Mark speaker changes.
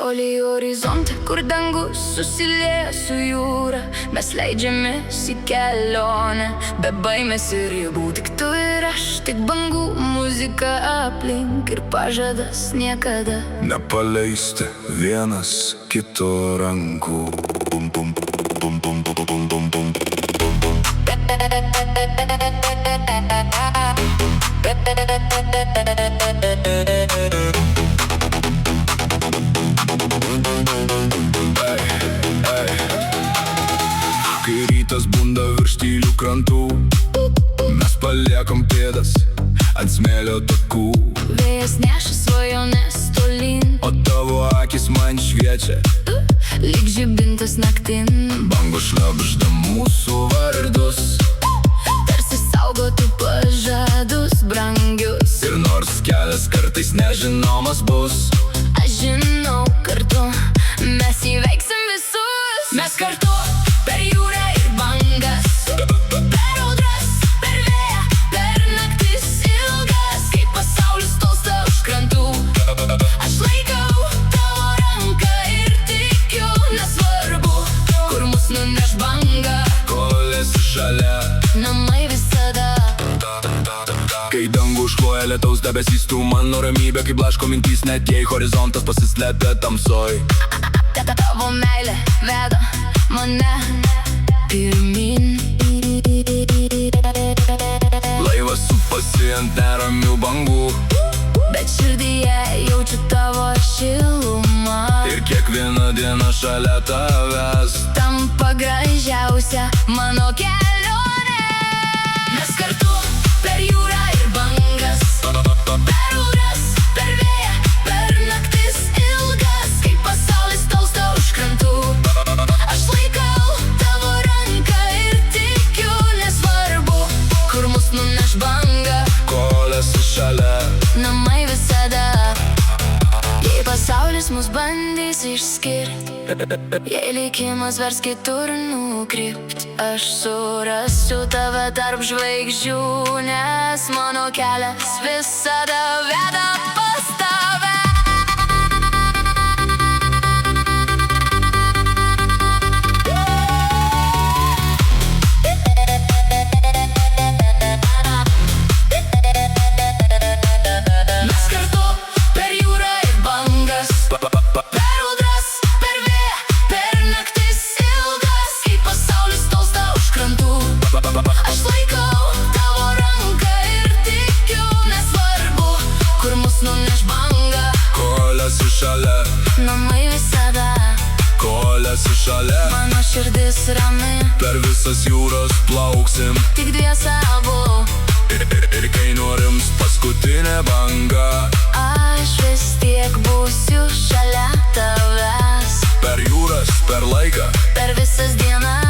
Speaker 1: Toli horizonte, kur dangus susilieja su jūra, mes leidžiamės į kelionę, be baimės ir jėgų. Tik tu ir aš, tik bangų muzika aplink ir pažadas niekada
Speaker 2: nepaleisti vienas kito rankų. Bum, bum, bum, bum, bum, bum, bum, bum. Kai rytas bunda virš tylių krantų, mes paliekam pėdas ant smėlio takų.
Speaker 1: Vėjas neša svajones tolyn,
Speaker 2: o tavo akis man šviečia
Speaker 1: lyg žibintas naktin.
Speaker 2: Bangos šnabžda mūsų vardus,
Speaker 1: tarsi saugotų pažadus brangius.
Speaker 2: ir nors kelias kartais nežinomas bus,
Speaker 1: aš žinau, kartu mes įveiksim visus. Mes kartu per jūrą ir bangas, per audras, per vėją, per naktis ilgas. Kai pasaulis tolsta už krantų, aš laikau tavo ranką ir tikiu, nesvarbu, kur mus nuneš banga.
Speaker 2: kol esi šalia.
Speaker 1: Namai visada.
Speaker 2: Kai dangų užkloja lietaus debesys, tu mano ramybė, kaip blaško mintys, net jei horizontas pasislepia tamsoj.
Speaker 1: Tavo meilė veda mane pirmin.
Speaker 2: Laivas supasi ant neramių bangų,
Speaker 1: Bet širdyje jaučiu tavo šilumą,
Speaker 2: ir kiekviena diena šalia tavęs
Speaker 1: tampa gražiausia mano kelionė. Mes kartu per jūrą ir bangas, per audras, per vėją, per naktis ilgas. Kai pasaulis tolsta už krantų, aš laikau tavo ranką ir tikiu, nesvarbu, kur mus nuneš banga.
Speaker 2: kol esi šalia.
Speaker 1: Namai visada. Jei pasaulis mus bandys išskirt, jei likimas vers kitur nukrypt, aš surasiu tave tarp žvaigždžių, nes mano kelias visada veda pas tave. Mes kartu per jūrą ir bangas, per audras, per vėją, per naktis ilgas. Kai pasaulis tolsta už krantų, aš laikau tavo ranką ir tikiu, nesvarbu, kur mus nuneš banga.
Speaker 2: Kol esi šalia,
Speaker 1: Namai visada.
Speaker 2: kol esi šalia.
Speaker 1: Mano širdis rami,
Speaker 2: Per visas jūras plauksim,
Speaker 1: tik dviese abu.
Speaker 2: ir kai nurims paskutinė banga,
Speaker 1: Aš vis tiek būsiu šalia tavęs,
Speaker 2: per jūras, per laiką,
Speaker 1: per visas dienas.